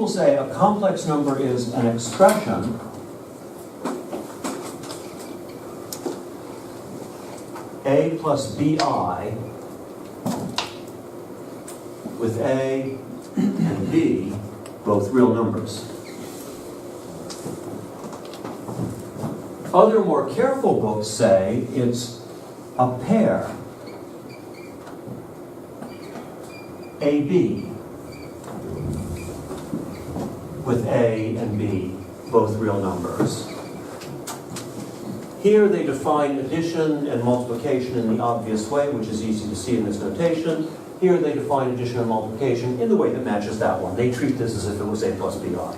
people say a complex number is an expression A plus BI with A and B both real numbers. Other more careful books say it's a pair, AB, with A and B, both real numbers. Here they define addition and multiplication in the obvious way, which is easy to see in this notation. Here they define addition and multiplication in the way that matches that one. They treat this as if it was A plus BI.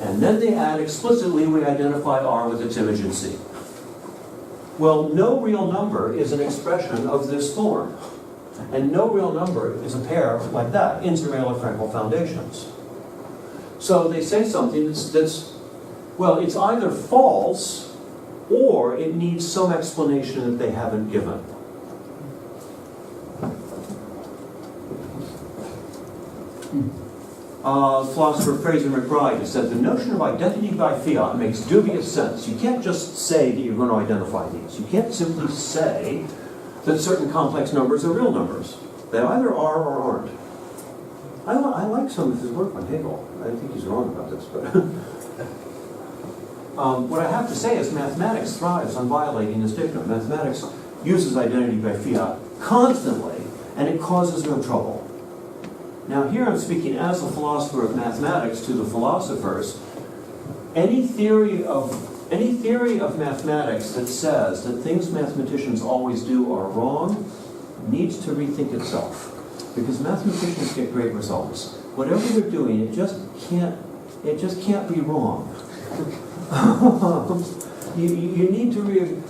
And then they add explicitly, we identify R with its image in C. Well, no real number is an expression of this form. And no real number is a pair like that, intermediate Frankel foundations. So they say something that's, well, it's either false or it needs some explanation that they haven't given. Philosopher Fraser McBride has said the notion of identity by fiat makes dubious sense. You can't just say that you're going to identify these. You can't simply say that certain complex numbers are real numbers. They either are or aren't. I like some of his work on Hegel. I think he's wrong about this, but what I have to say is mathematics thrives on violating this dictum. Mathematics uses identity by fiat constantly, and it causes no trouble. Now here I'm speaking as a philosopher of mathematics to the philosophers. Any theory of mathematics that says that things mathematicians always do are wrong needs to rethink itself. Because mathematicians get great results. Whatever they're doing, it just can't be wrong. you need to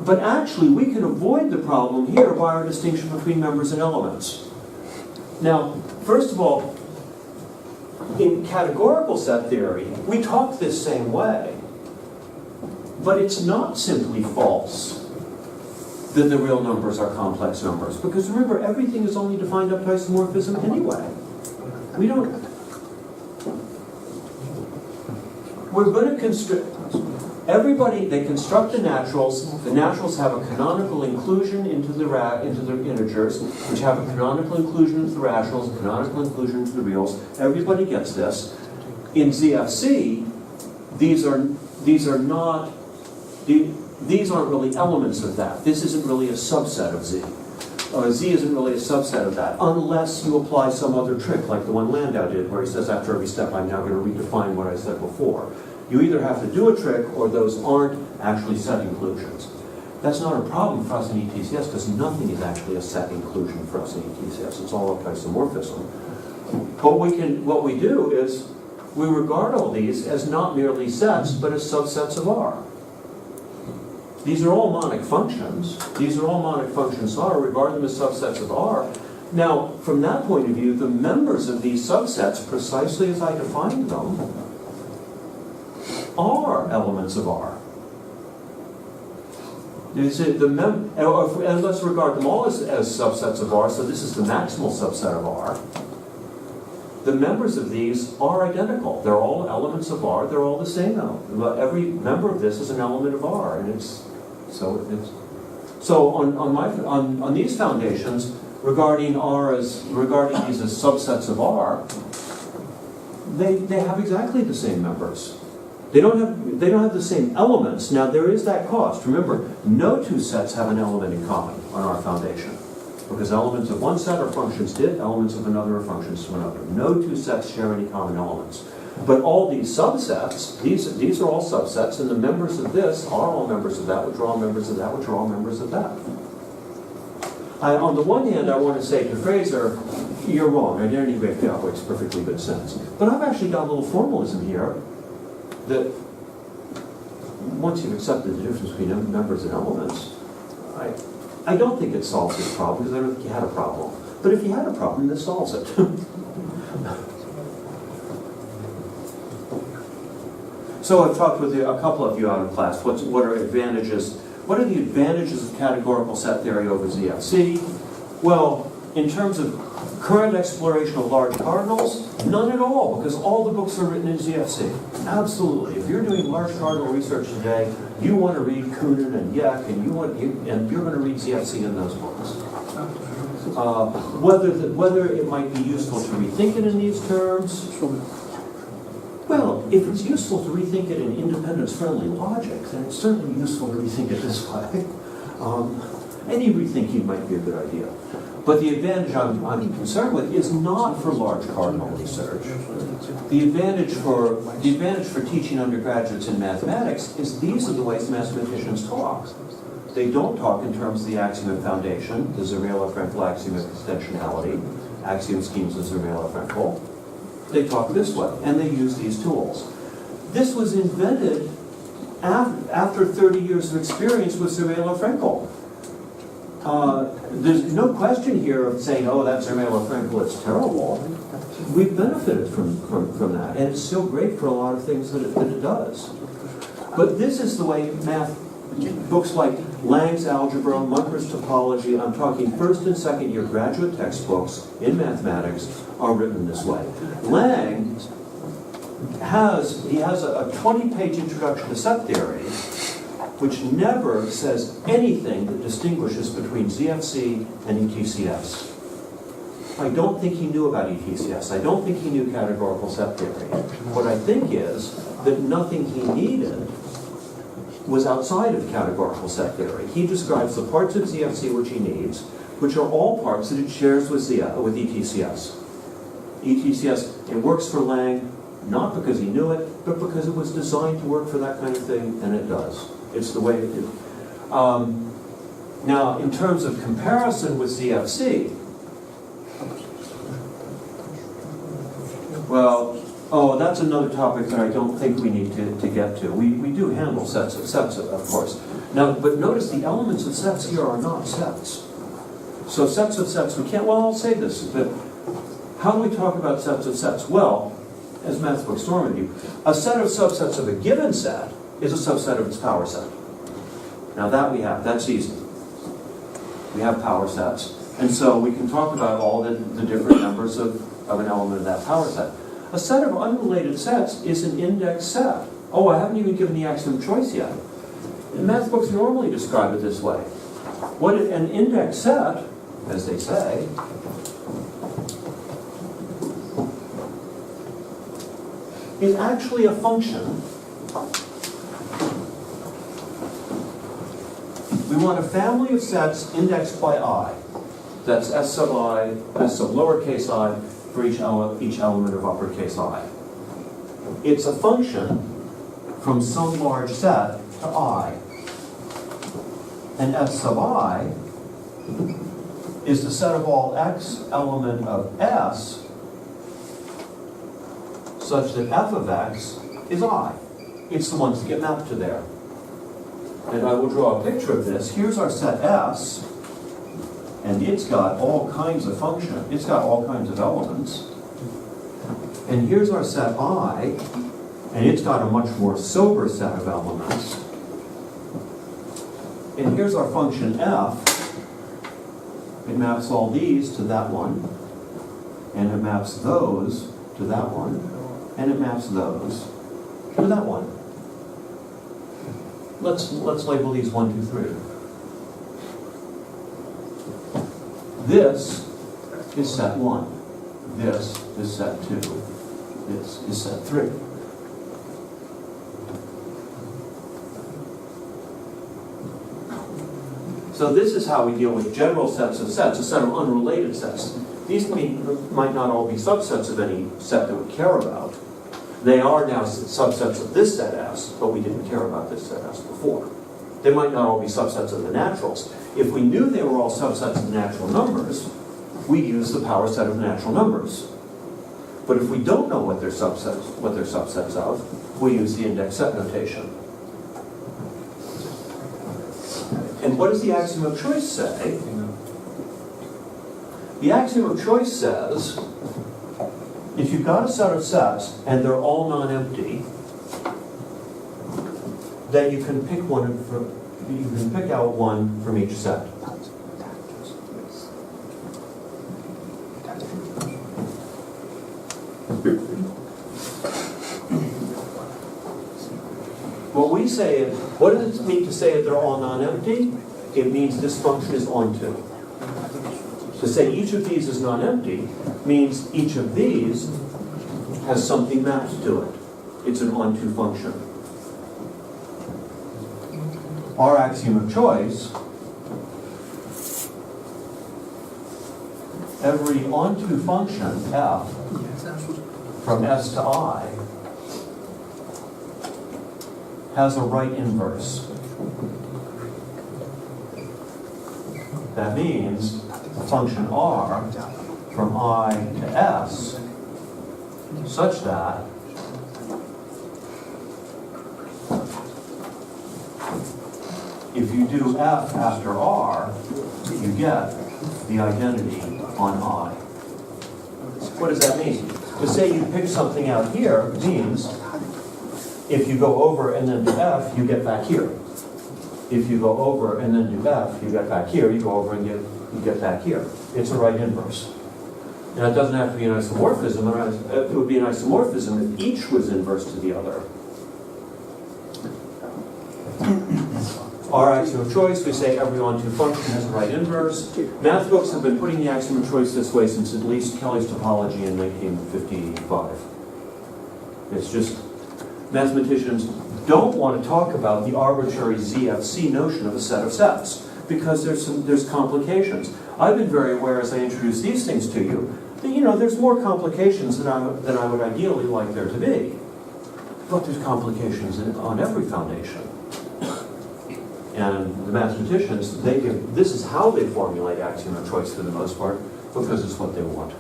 but actually we can avoid the problem here by our distinction between members and elements. Now, first of all, in categorical set theory, we talk this same way. But it's not simply false that the real numbers are complex numbers. Because remember, everything is only defined up to isomorphism anyway. We're going to construct, they construct the naturals have a canonical inclusion into the integers, which have a canonical inclusion into the rationals, a canonical inclusion into the reals. Everybody gets this. In ZFC, these aren't really elements of that. This isn't really a subset of Z. Z isn't really a subset of that, unless you apply some other trick like the one Landau did, where he says after every step I'm now going to redefine what I said before. You either have to do a trick or those aren't actually set inclusions. That's not a problem for us in ETCS because nothing is actually a set inclusion for us in ETCS. It's all up to isomorphism. But what we do is we regard all these as not merely sets, but as subsets of R. These are all monic functions. These are all monic functions R. Regard them as subsets of R. Now, from that point of view, the members of these subsets, precisely as I defined them, are elements of R. And let's regard them all as subsets of R, so this is the maximal subset of R. The members of these are identical. They're all elements of R. They're all the same now. Every member of this is an element of R, and so on these foundations, regarding these as subsets of R, they have exactly the same members. They don't have the same elements. Now there is that cost. Remember, no two sets have an element in common on our foundation. Because elements of one set are functions did, elements of another are functions to another. No two sets share any common elements. But all these subsets, these are all subsets, and the members of this are all members of that, which are all members of that, which are all members of that. On the one hand, I want to say to Fraser, you're wrong. Identity by fiat makes perfectly good sense. But I've actually got a little formalism here that once you've accepted the difference between members and elements, I don't think it solves this problem because I don't think you had a problem. But if you had a problem, this solves it. So I've talked with a couple of you out of class. What are advantages? What are the advantages of categorical set theory over ZFC? Well, in terms of Current exploration of large cardinals? None at all, because all the books are written in ZFC. Absolutely. If you're doing large cardinal research today, you want to read Kunin and Yeck, and you're going to read ZFC in those books. Whether it might be useful to rethink it in these terms, well, if it's useful to rethink it in independence-friendly logic, then it's certainly useful to rethink it this way. Any rethinking might be a good idea. But the advantage I'm concerned with is not for large cardinal research. The advantage for teaching undergraduates in mathematics is these are the ways mathematicians talk. They don't talk in terms of the axiom of foundation, the Zermelo-Frankel axiom of extensionality, axiom schemes of Zermelo-Frankel. They talk this way, and they use these tools. This was invented after 30 years of experience with Zermelo-Frankel. There's no question here of saying, oh, that's Zermelo-Frankel, it's terrible. We've benefited from that, and it's still great for a lot of things that it does. But this is the way math, books like Lang's Algebra, Munker's Topology, I'm talking first and second year graduate textbooks in mathematics are written this way. Lang has a 20-page introduction to set theory, which never says anything that distinguishes between ZFC and ETCS. I don't think he knew about ETCS. I don't think he knew categorical set theory. What I think is that nothing he needed was outside of categorical set theory. He describes the parts of ZFC which he needs, which are all parts that it shares with ETCS. ETCS, it works for Lang, not because he knew it, but because it was designed to work for that kind of thing, and it does. It's the way it is. Now, in terms of comparison with ZFC, well, that's another topic that I don't think we need to get to. We do handle sets, of course. Now, but notice the elements of sets here are not sets. So sets of sets, we can't, well, I'll say this, but how do we talk about sets of sets? Well, as math books normally do, a set of subsets of a given set is a subset of its power set. Now that we have, that's easy. We have power sets. And so we can talk about all the different numbers of an element of that power set. A set of unrelated sets is an index set. Oh, I haven't even given the axiom of choice yet. And math books normally describe it this way. What an index set, as they say, is actually a function. We want a family of sets indexed by I. That's S sub I, S sub lowercase I, for each element of uppercase I. It's a function from some large set to I. And S sub I is the set of all x element of S such that f of x is I. It's the ones that get mapped to there. And I will draw a picture of this. Here's our set S, and it's got all kinds of functions. It's got all kinds of elements. And here's our set I, and it's got a much more sober set of elements. And here's our function f. It maps all these to that one, and it maps those to that one, and it maps those to that one. Let's label these 1, 2, 3. This is set 1. This is set 2. This is set 3. So this is how we deal with general sets of sets, a set of unrelated sets. These might not all be subsets of any set that we care about. They are now subsets of this set S, but we didn't care about this set S before. They might not all be subsets of the naturals. If we knew they were all subsets of the natural numbers, we use the power set of the natural numbers. But if we don't know what they're subsets of, we use the index set notation. And what does the axiom of choice say? The axiom of choice says, if you've got a set of sets and they're all non-empty, then you can pick out one from each set. What we say is, what does it mean to say that they're all non-empty? It means this function is onto. To say each of these is non-empty means each of these has something mapped to it. It's an onto function. Our axiom of choice, every onto function, f, from S to I, has a right inverse. That means the function R from I to S such that if you do F after R, you get the identity on I. What does that mean? To say you pick something out here means if you go over and then do F, you get back here. If you go over and then do F, you get back here. You go over and you get back here. It's a right inverse. Now, it doesn't have to be an isomorphism. It would be an isomorphism if each was inverse to the other. Our axiom of choice, we say every onto function has a right inverse. Math books have been putting the axiom of choice this way since at least Kelly's topology in 1955. It's just mathematicians don't want to talk about the arbitrary ZFC notion of a set of sets because there's complications. I've been very aware as I introduce these things to you that there's more complications than I would ideally like there to be. But there's complications on every foundation. And the mathematicians, this is how they formulate axiom of choice for the most part, because it's what they want.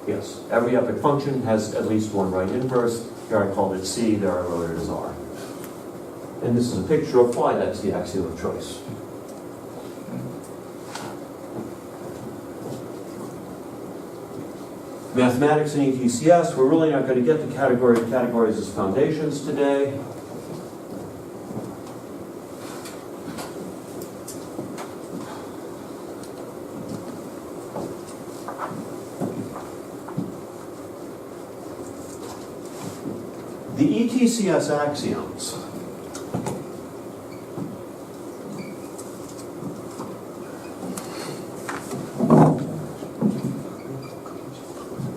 Yes, every epoch function has at least one right inverse. Here I called it C, there I wrote it as R. And this is a picture of why that's the axiom of choice. Mathematics and ETCS, we're really not going to get the category of categories as foundations today. The ETCS axioms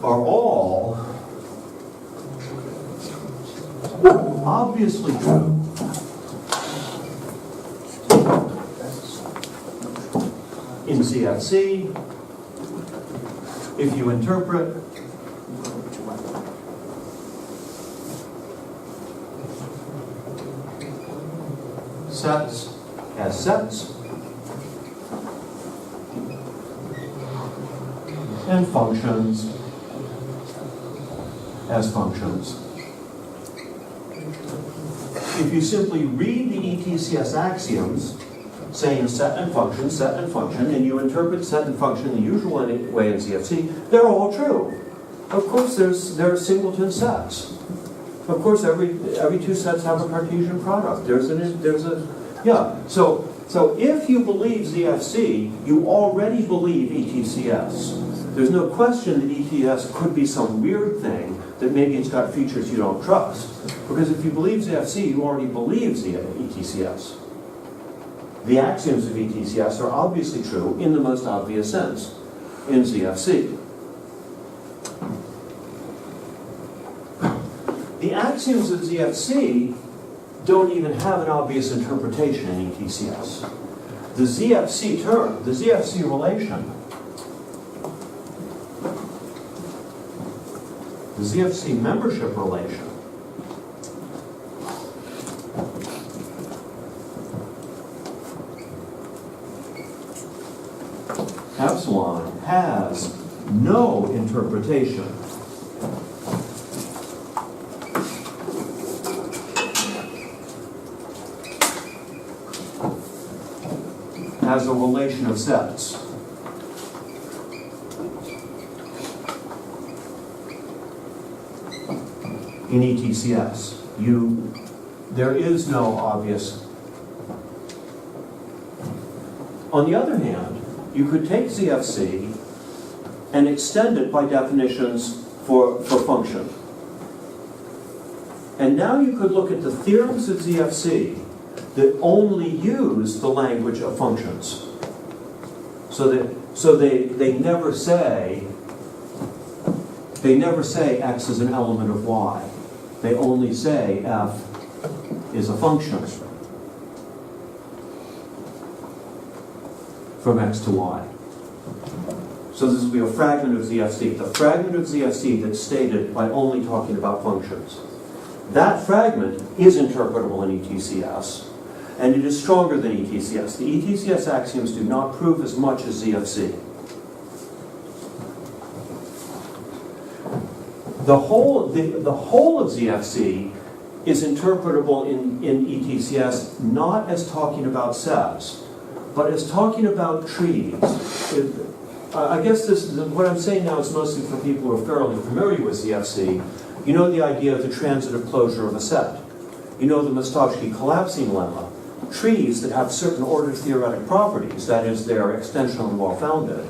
are all obviously true in CFC if you interpret sets as sets and functions as functions. If you simply read the ETCS axioms saying set and function, and you interpret set and function the usual way in CFC, they're all true. Of course there are singleton sets. Of course every two sets have a Cartesian product. So if you believe ZFC, you already believe ETCS. There's no question that ETS could be some weird thing that maybe it's got features you don't trust. Because if you believe ZFC, you already believe ETCS. The axioms of ETCS are obviously true in the most obvious sense in ZFC. The axioms of ZFC don't even have an obvious interpretation in ETCS. The ZFC term, the ZFC relation, the ZFC membership relation, epsilon has no interpretation. As a relation of sets. In ETCS, there is no obvious. On the other hand, you could take ZFC and extend it by definitions for function. And now you could look at the theorems of ZFC that only use the language of functions. So they never say x is an element of y. They only say f is a function from x to y. So this will be a fragment of ZFC. The fragment of ZFC that's stated by only talking about functions. That fragment is interpretable in ETCS, and it is stronger than ETCS. The ETCS axioms do not prove as much as ZFC. The whole of ZFC is interpretable in ETCS not as talking about sets, but as talking about trees. I guess what I'm saying now is mostly for people who are fairly familiar with ZFC. You know the idea of the transitive closure of a set. You know the Mistovsky collapsing lemma. Trees that have certain ordered theoretic properties, that is, they're extensional and well-founded,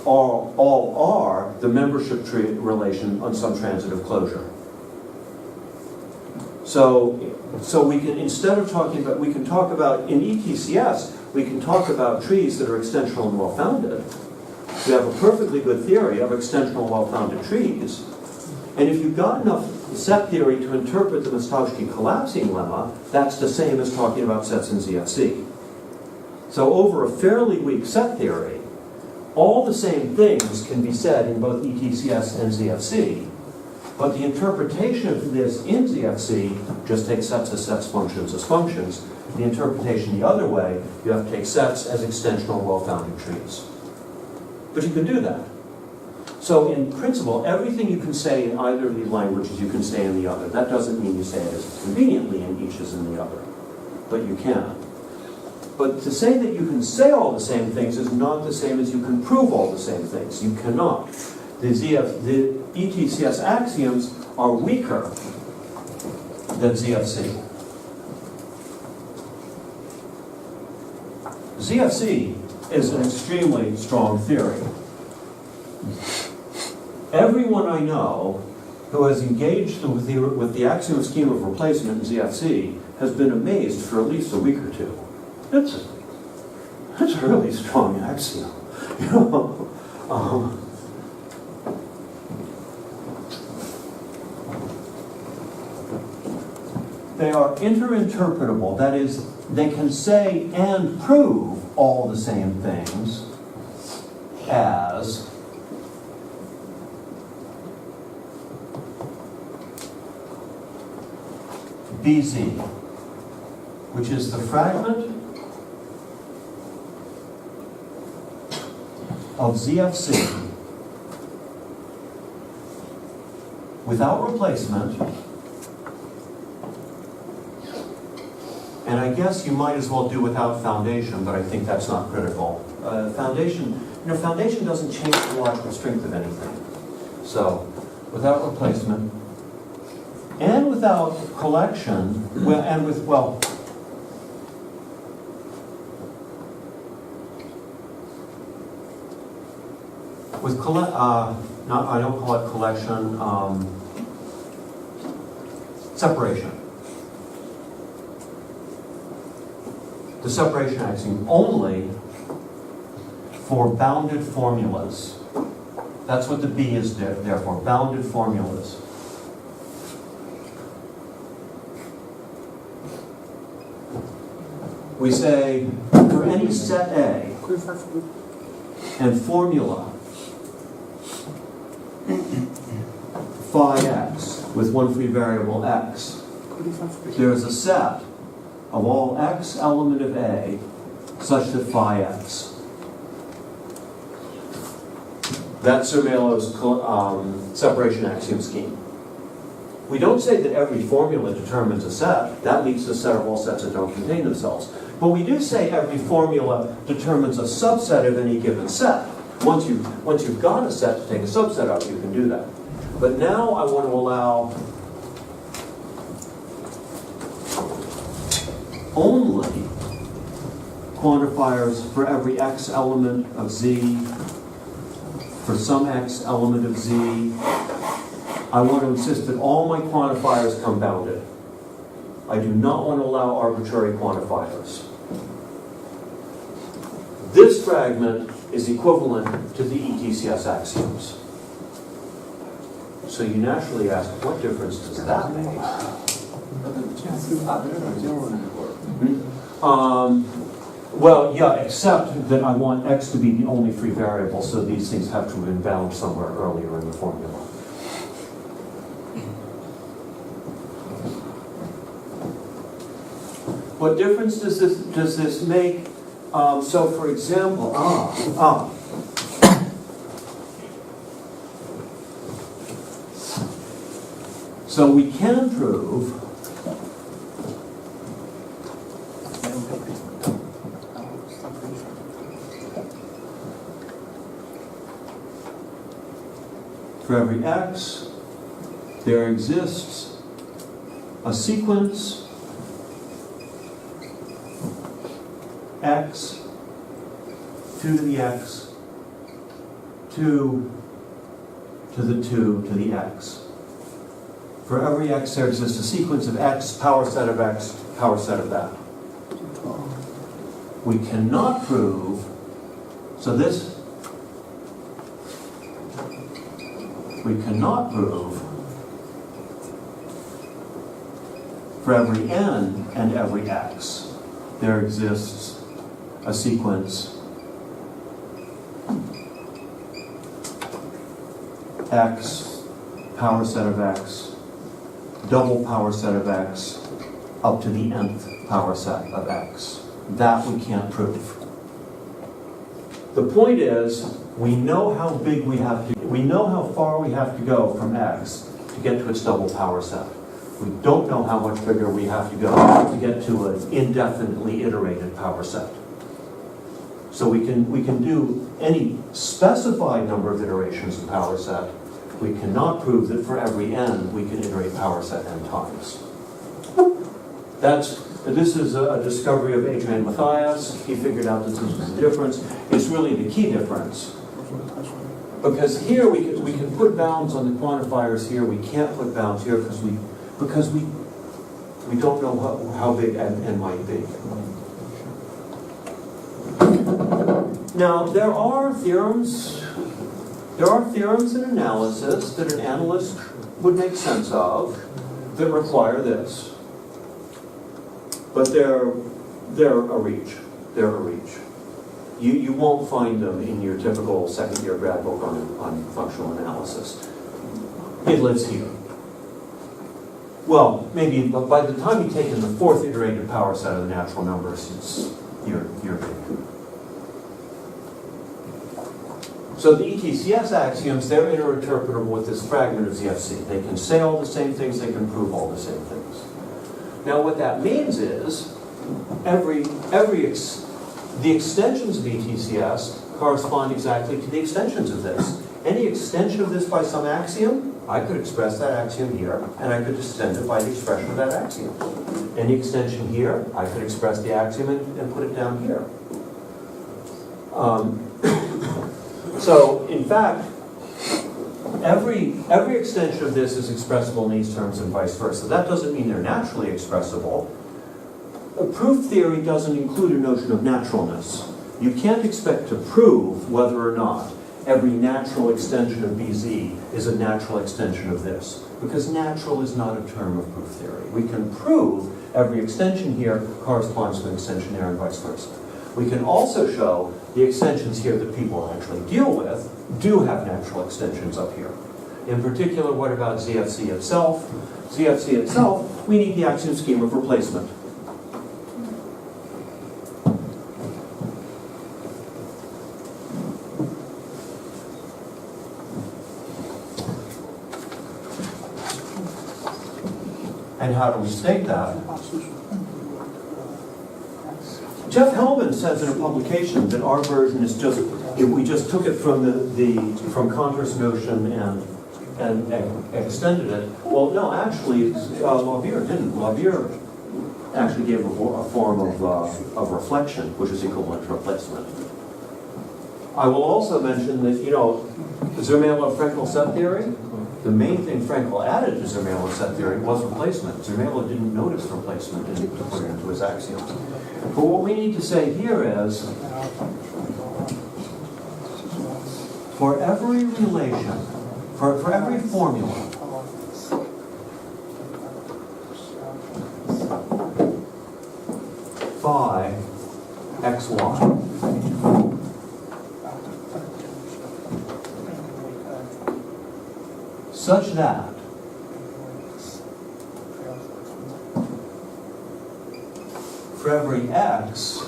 all are the membership tree relation on some transitive closure. So we can, instead of talking about, we can talk about, in ETCS, we can talk about trees that are extensional and well-founded. We have a perfectly good theory of extensional well-founded trees. And if you've got enough set theory to interpret the Mistovsky collapsing lemma, that's the same as talking about sets in ZFC. So over a fairly weak set theory, all the same things can be said in both ETCS and ZFC, but the interpretation of this in ZFC just takes sets as sets, functions as functions. The interpretation the other way, you have to take sets as extensional well-founded trees. But you can do that. So in principle, everything you can say in either of these languages, you can say in the other. That doesn't mean you say it as conveniently in each as in the other, but you can. But to say that you can say all the same things is not the same as you can prove all the same things. You cannot. The ETCS axioms are weaker than ZFC. ZFC is an extremely strong theory. Everyone I know who has engaged with the axiom scheme of replacement in ZFC has been amazed for at least a week or two. That's a really strong axiom. You know? They are interinterpretable. That is, they can say and prove all the same things as BZ, which is the fragment of ZFC without replacement. And I guess you might as well do without foundation, but I think that's not critical. Foundation doesn't change the logical strength of anything. So, without replacement, and without collection, I don't call it collection, separation. The separation axiom only for bounded formulas. That's what the B is there for, bounded formulas. We say for any set A and formula phi x with one free variable x, there is a set of all x element of A such that phi x. That's Zermelo's separation axiom scheme. We don't say that every formula determines a set. That leads to a set of all sets that don't contain themselves. But we do say every formula determines a subset of any given set. Once you've got a set to take a subset of, you can do that. But now I want to allow only quantifiers for every x element of Z for some x element of z, I want to insist that all my quantifiers come bounded. I do not want to allow arbitrary quantifiers. This fragment is equivalent to the ETCS axioms. So you naturally ask, what difference does that make? Well, yeah, except that I want x to be the only free variable, so these things have to have been bound somewhere earlier in the formula. What difference does this make? So, for example, so we can prove for every x, there exists a sequence x, 2 to the x, 2 to the 2 to the x. For every x, there exists a sequence of x, power set of x, power set of that. We cannot prove, so this, we cannot prove for every n and every x, there exists a sequence x, power set of x, double power set of x, up to the nth power set of x. That we can't prove. The point is, we know how big we have to, we know how far we have to go from x to get to its double power set. We don't know how much bigger we have to go to get to an indefinitely iterated power set. So we can do any specified number of iterations of power set. We cannot prove that for every n we can iterate power set n times. This is a discovery of Adrian Mathias. He figured out that this was the difference. It's really the key difference. Because here we can put bounds on the quantifiers here. We can't put bounds here because we don't know how big n might be. Now, there are theorems in analysis that an analyst would make sense of that require this. But they're a reach. They're a reach. You won't find them in your typical second-year grad book on functional analysis. It lives here. Well, maybe, but by the time you take in the fourth iterated power set of the natural numbers, you're big. So the ETCS axioms, they're interinterpretable with this fragment of ZFC. They can say all the same things, they can prove all the same things. Now what that means is, the extensions of ETCS correspond exactly to the extensions of this. Any extension of this by some axiom, I could express that axiom here, and I could extend it by the expression of that axiom. Any extension here, I could express the axiom and put it down here. So, in fact, every extension of this is expressible in these terms and vice versa. That doesn't mean they're naturally expressible. A proof theory doesn't include a notion of naturalness. You can't expect to prove whether or not every natural extension of BZ is a natural extension of this, because natural is not a term of proof theory. We can prove every extension here corresponds to an extension there and vice versa. We can also show the extensions here that people actually deal with do have natural extensions up here. In particular, what about ZFC itself? ZFC itself, we need the axiom scheme of replacement. And how do we state that? Jeff Hellman says in a publication that our version is just, we just took it from from Cantor's notion and extended it. Well, no, actually, Lauvier didn't. Lauvier actually gave a form of reflection, which is equivalent to replacement. I will also mention that, you know, the Zermelo-Frenkel set theory, the main thing Frenkel added to Zermelo set theory was replacement. Zermelo didn't notice replacement and put it into his axioms. But what we need to say here is, for every relation, for every formula, phi xy such that for every x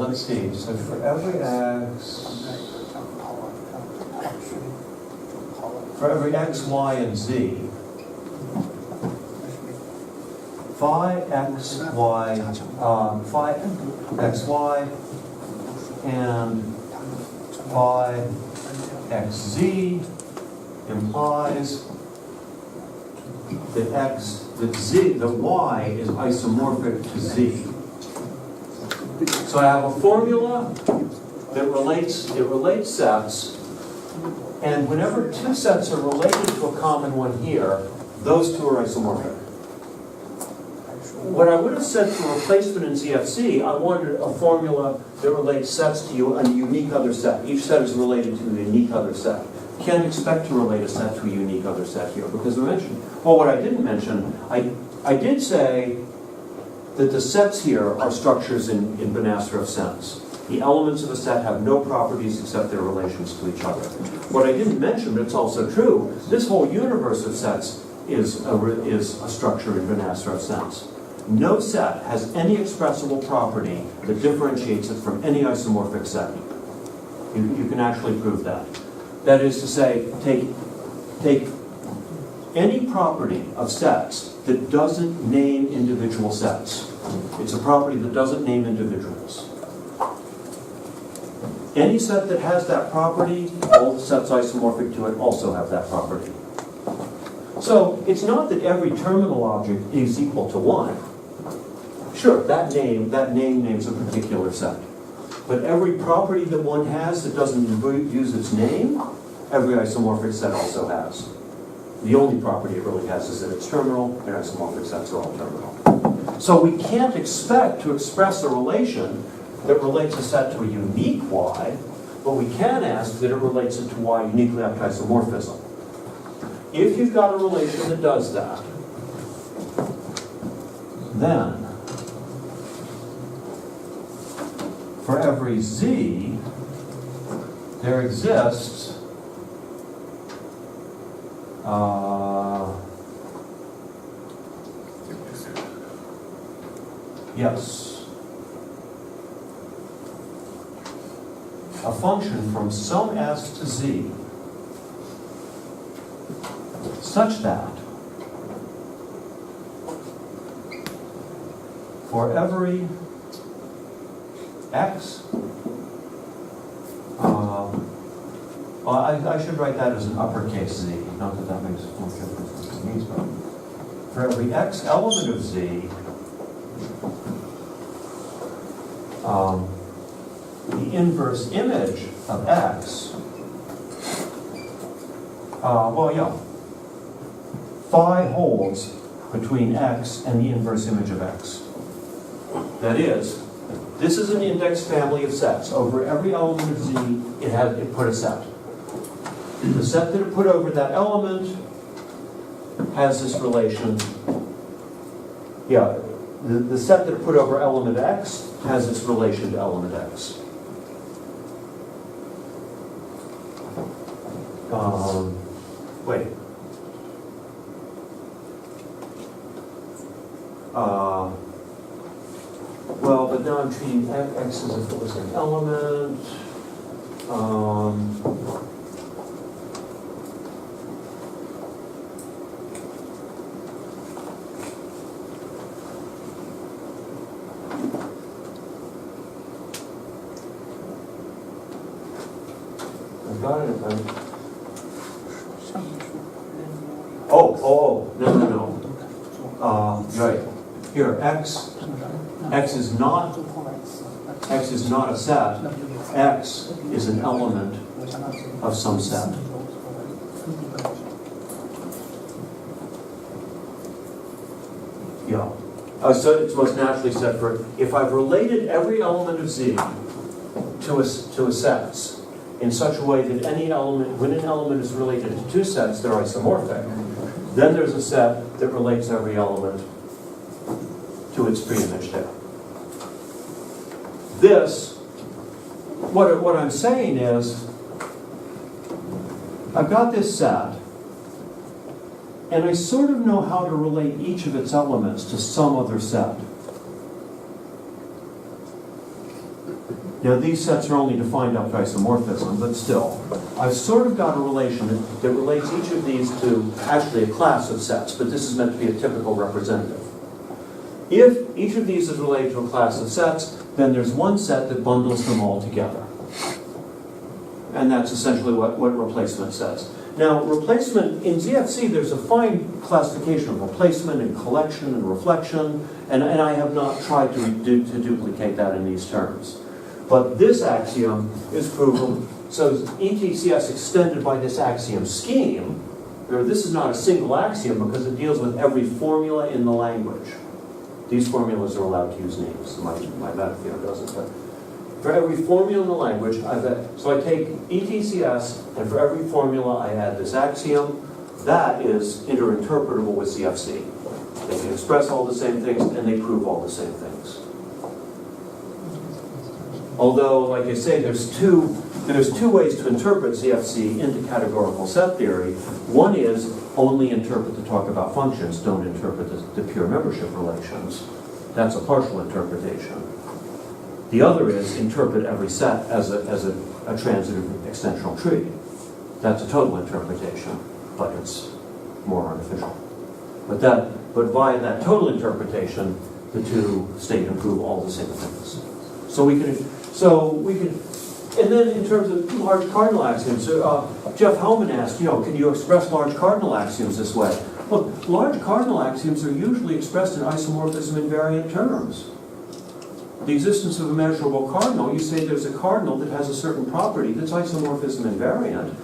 let's see, so for every x, y, and z, phi x, y, and phi xz implies that y is isomorphic to z. So I have a formula that relates sets, and whenever two sets are related to a common one here, those two are isomorphic. What I would have said for replacement in ZFC, I wanted a formula that relates sets to you and a unique other set. Each set is related to a unique other set. Can't expect to relate a set to a unique other set here because we mentioned. Well, what I didn't mention, I did say that the sets here are structures in Banasarov sense. The elements of a set have no properties except their relations to each other. What I didn't mention, but it's also true, this whole universe of sets is a structure in Banasarov sense. No set has any expressible property that differentiates it from any isomorphic set. You can actually prove that. That is to say, take any property of sets that doesn't name individual sets. It's a property that doesn't name individuals. Any set that has that property, all the sets isomorphic to it also have that property. So it's not that every terminal object is equal to 1. Sure, that name names a particular set. But every property that one has that doesn't use its name, every isomorphic set also has. The only property it really has is that it's terminal, and isomorphic sets are all terminal. So we can't expect to express a relation that relates a set to a unique y, but we can ask that it relates it to y uniquely up to isomorphism. If you've got a relation that does that, then for every z, there exists yes, a function from some s to z such that for every x, well, I should write that as an uppercase z, not that that makes much difference to me, but for every x element of z, the inverse image of x, phi holds between x and the inverse image of x. That is, this is an index family of sets. Over every element of z, it put a set. The set that it put over that element has this relation. Yeah, the set that it put over element x has this relation to element x. Wait. Well, but now I'm treating x as if it was an element. I've got it. No. Right. Here, x. X is not a set. X is an element of some set. Yeah. So it's most naturally set for, if I've related every element of Z to a set in such a way that any element, when an element is related to two sets, they're isomorphic. Then there's a set that relates every element to its preimage there. This, what I'm saying is, I've got this set, and I sort of know how to relate each of its elements to some other set. Now, these sets are only defined up to isomorphism, but still, I've sort of got a relation that relates each of these to actually a class of sets, but this is meant to be a typical representative. If each of these is related to a class of sets, then there's one set that bundles them all together. And that's essentially what replacement says. Now, replacement, in ZFC, there's a fine classification of replacement and collection and reflection, and I have not tried to duplicate that in these terms. But this axiom is proven, so ETCS extended by this axiom scheme, this is not a single axiom because it deals with every formula in the language. These formulas are allowed to use names. My metaphor doesn't, but for every formula in the language, so I take ETCS, and for every formula I add this axiom. That is interinterpretable with CFC. They can express all the same things, and they prove all the same things. Although, like I say, there's two ways to interpret CFC into categorical set theory. One is only interpret the talk about functions, don't interpret the pure membership relations. That's a partial interpretation. The other is interpret every set as a transitive extensional tree. That's a total interpretation, but it's more artificial. But via that total interpretation, the two state and prove all the same things. So we can, and then in terms of large cardinal axioms, Jeff Hellman asked, can you express large cardinal axioms this way? Look, large cardinal axioms are usually expressed in isomorphism invariant terms. The existence of a measurable cardinal, you say there's a cardinal that has a certain property that's isomorphism invariant.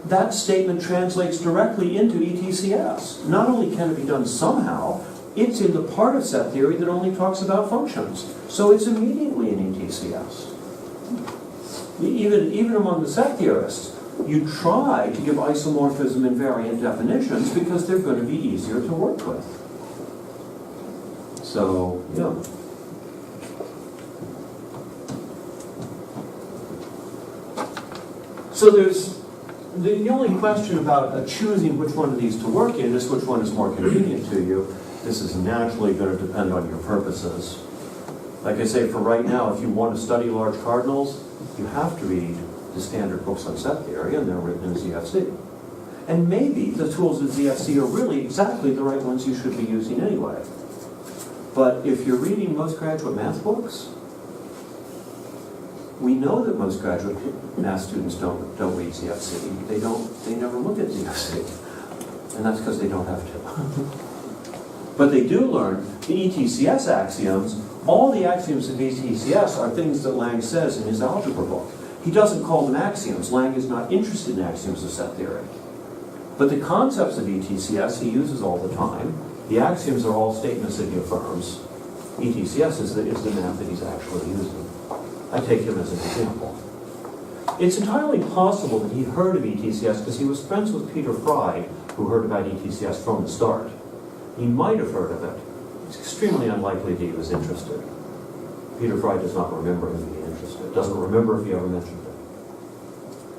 That statement translates directly into ETCS. Not only can it be done somehow, it's in the part of set theory that only talks about functions. So it's immediately in ETCS. Even among the set theorists, you try to give isomorphism invariant definitions because they're going to be easier to work with. So, yeah. So there's the only question about choosing which one of these to work in is which one is more convenient to you. This is naturally going to depend on your purposes. Like I say, for right now, if you want to study large cardinals, you have to read the standard books on set theory, and they're written in ZFC. And maybe the tools of ZFC are really exactly the right ones you should be using anyway. But if you're reading most graduate math books, we know that most graduate math students don't read ZFC. They never look at ZFC. And that's because they don't have to. But they do learn the ETCS axioms. All the axioms of ETCS are things that Lang says in his algebra book. He doesn't call them axioms. Lang is not interested in axioms of set theory. But the concepts of ETCS he uses all the time. The axioms are all statements that he affirms. ETCS is the math that he's actually using. I take him as an example. It's entirely possible that he heard of ETCS because he was friends with Peter Fry, who heard about ETCS from the start. He might have heard of it. It's extremely unlikely that he was interested. Peter Fry does not remember him being interested, doesn't remember if he ever mentioned it.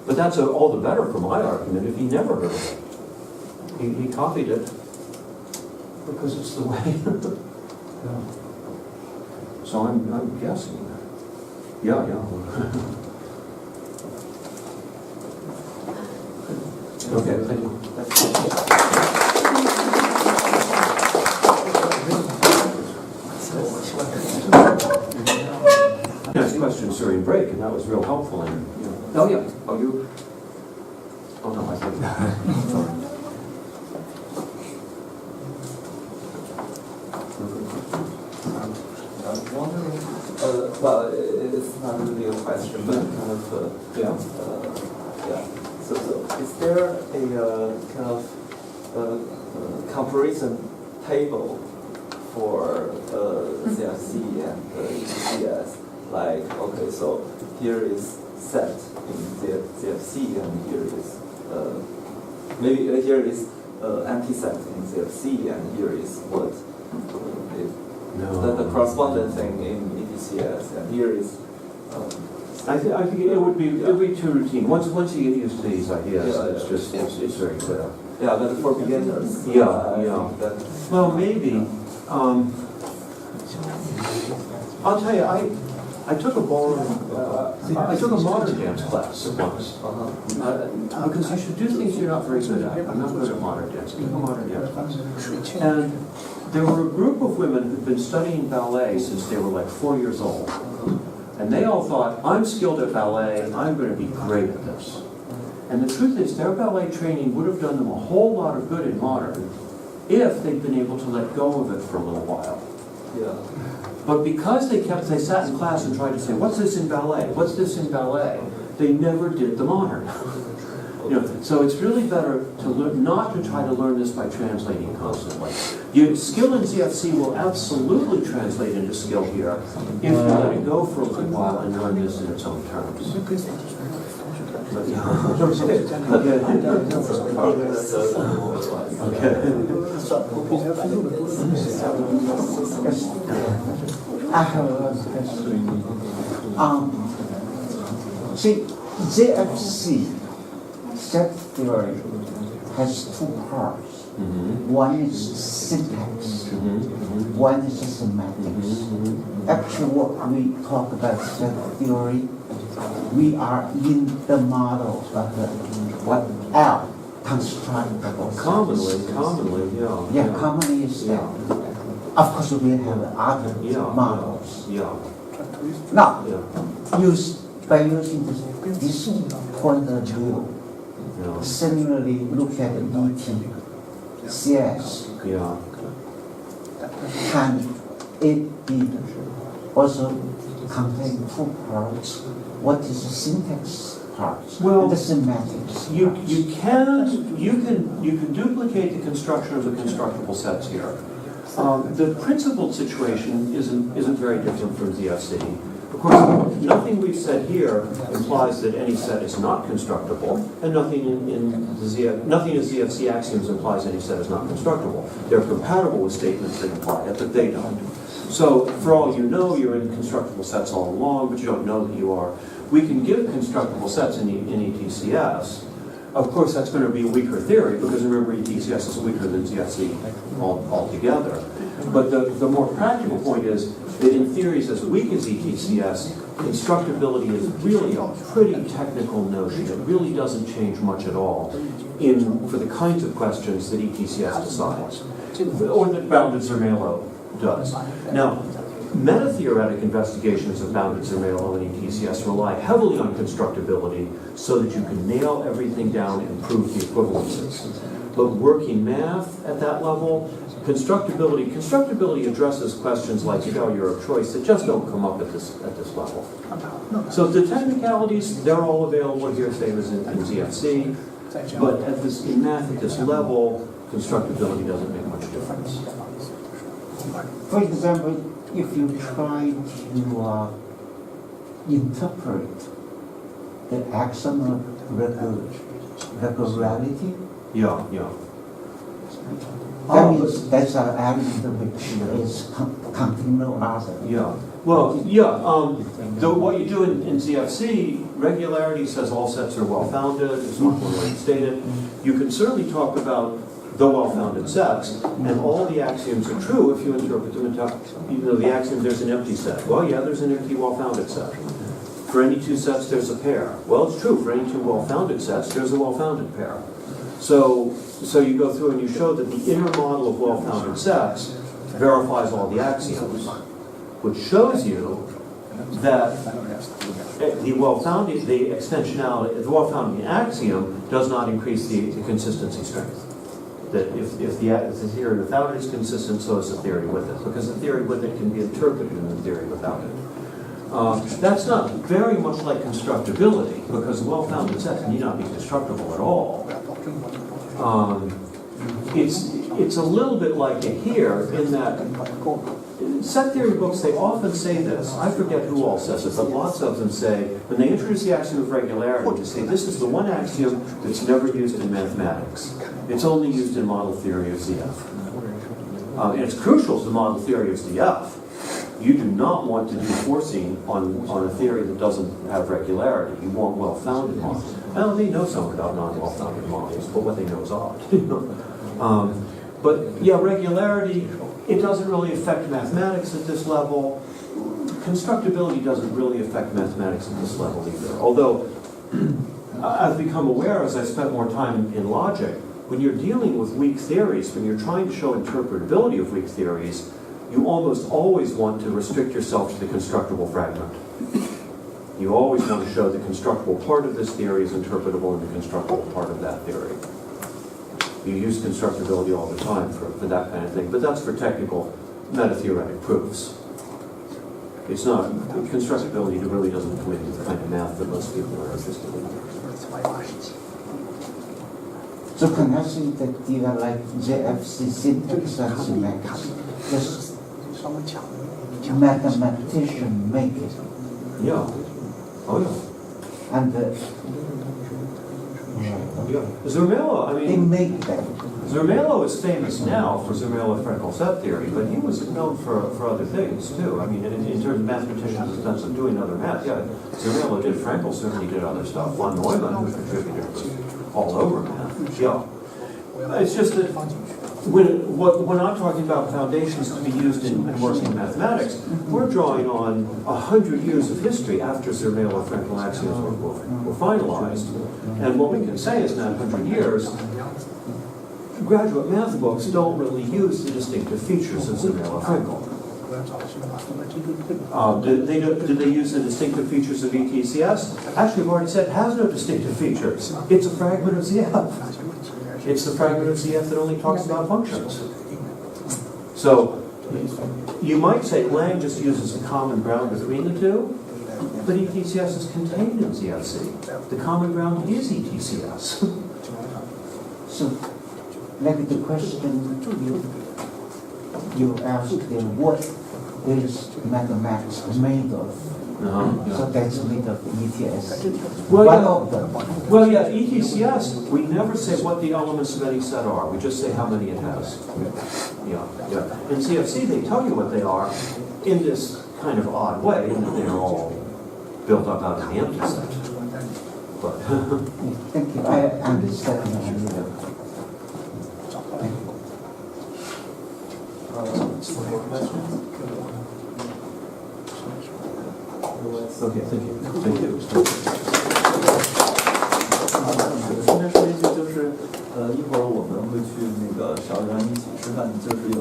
But that's all the better for my argument if he never heard of it. He copied it because it's the way. Yeah. So I'm guessing. Yeah. Okay, thank you. Nice questions during break, and that was real helpful. And oh yeah, oh no, I think. Sorry. Well, it's not really a question, but kind of, Yeah. yeah. So is there a kind of comparison table for CFC and ETCS? Like, okay, so here is set in CFC, and here is maybe here is anti-set in CFC, and here is what the correspondent thing in ETCS, and here is. I think it would be too routine. Once you get used to these ideas, it's very clear. Yeah, but for beginners. Yeah. Well, maybe. I'll tell you, I took a modern dance class once. Because you should do things you're not very good at. I'm not good at modern dance. I took a modern dance class. And there were a group of women who'd been studying ballet since they were like 4 years old. And they all thought, I'm skilled at ballet, I'm going to be great at this. And the truth is, their ballet training would have done them a whole lot of good in modern if they'd been able to let go of it for a little while. Yeah. But because they sat in class and tried to say, what's this in ballet? What's this in ballet? They never did the modern. So it's really better to not to try to learn this by translating constantly. Your skill in CFC will absolutely translate into skill here if you let it go for a little while and learn this in its own terms. I have a question. See, JFC set theory has two parts. One is syntax, one is semantics. Actually, what we talk about set theory, we are in the model of what L, constructible. Commonly, yeah. Yeah, commonly is that. Of course, we have other models. Yeah. Now, by using this point of view, similarly look at ETCS. Yeah. Can it be also contain two parts? What is the syntax part? Well, and the semantics. You can duplicate the construction of the constructible sets here. The principled situation isn't very different from ZFC. Of course, nothing we've said here implies that any set is not constructible, and nothing in ZFC axioms implies any set is not constructible. They're compatible with statements that imply it, but they don't. So, for all you know, you're in constructible sets all along, but you don't know that you are. We can give constructible sets in ETCS. Of course, that's going to be a weaker theory, because remember, ETCS is weaker than ZFC altogether. But the more practical point is that in theories as weak as ETCS, constructibility is really a pretty technical notion. It really doesn't change much at all for the kinds of questions that ETCS decides, or that bounded Zermelo does. Now, meta-theoretic investigations of bounded Zermelo and ETCS rely heavily on constructibility so that you can nail everything down and prove the equivalences. But working math at that level, constructibility addresses questions like failure of choice that just don't come up at this level. So the technicalities, they're all available here, same as in ZFC, but in math at this level, constructibility doesn't make much difference. For example, if you try to interpret the axiom of regularity, that means that's an element which is counting no other. What you do in ZFC, regularity says all sets are well-founded, is not one way to state it. You can certainly talk about the well-founded sets, and all the axioms are true if you interpret them into, the axiom there's an empty set. Well, yeah, there's an empty well-founded set. For any two sets, there's a pair. Well, it's true, for any two well-founded sets, there's a well-founded pair. So you go through and you show that the inner model of well-founded sets verifies all the axioms, which shows you that the well-founded axiom does not increase the consistency strength. That if the theory without it is consistent, so is the theory with it, because the theory with it can be interpreted in the theory without it. That's not very much like constructibility, because a well-founded set need not be constructible at all. It's a little bit like it here in that set theory books, they often say this. I forget who all says it, but lots of them say, when they introduce the axiom of regularity, they say this is the one axiom that's never used in mathematics. It's only used in model theory of ZF. And it's crucial to the model theory of ZF. You do not want to do forcing on a theory that doesn't have regularity. You want well-founded models. Well, they know something about non-well-founded models, but what they know is odd. But yeah, regularity, it doesn't really affect mathematics at this level. Constructibility doesn't really affect mathematics at this level either. Although, I've become aware as I spent more time in logic, when you're dealing with weak theories, when you're trying to show interpretability of weak theories, you almost always want to restrict yourself to the constructible fragment. You always want to show the constructible part of this theory is interpretable in the constructible part of that theory. You use constructibility all the time for that kind of thing, but that's for technical meta-theoretic proofs. It's not, constructibility really doesn't come into the kind of math that most people are interested in. So can I say that they are like JFC syntax and semantics? Just mathematician make it. Yeah. Oh yeah. And Yeah. Zermelo, I they mean, make that. Zermelo is famous now for Zermelo-Frankel set theory, but he was known for other things too. I mean, in terms of mathematicians in the sense of doing other math, yeah, Zermelo did. Frankel certainly did other stuff. Von Neumann, who contributed, was all over math. Yeah. It's just that when I'm talking about foundations to be used in working mathematics, we're drawing on 100 years of history after Zermelo-Frankel axioms were finalized. And what we can say is in that 100 years, graduate math books don't really use the distinctive features of Zermelo-Frankel. Did they use the distinctive features of ETCS? Actually, I've already said it has no distinctive features. It's a fragment of ZF. It's the fragment of ZF that only talks about functions. So, you might say Lang just uses a common ground between the two, but ETCS is contained in ZFC. The common ground is ETCS. So, like the question you asked them, what is mathematics made of? So that's made of ETS. Well, One yeah. of them. Well, yeah, ETCS, we never say what the elements of any set are. We just say how many it has. Yeah, yeah. In CFC, they tell you what they are in this kind of odd way, in that they're all built up out of the empty set. But Thank you. I understand. okay, thank you. Thank you. 今天说一句就是，一会儿我们会去那个小人一起吃饭，就是有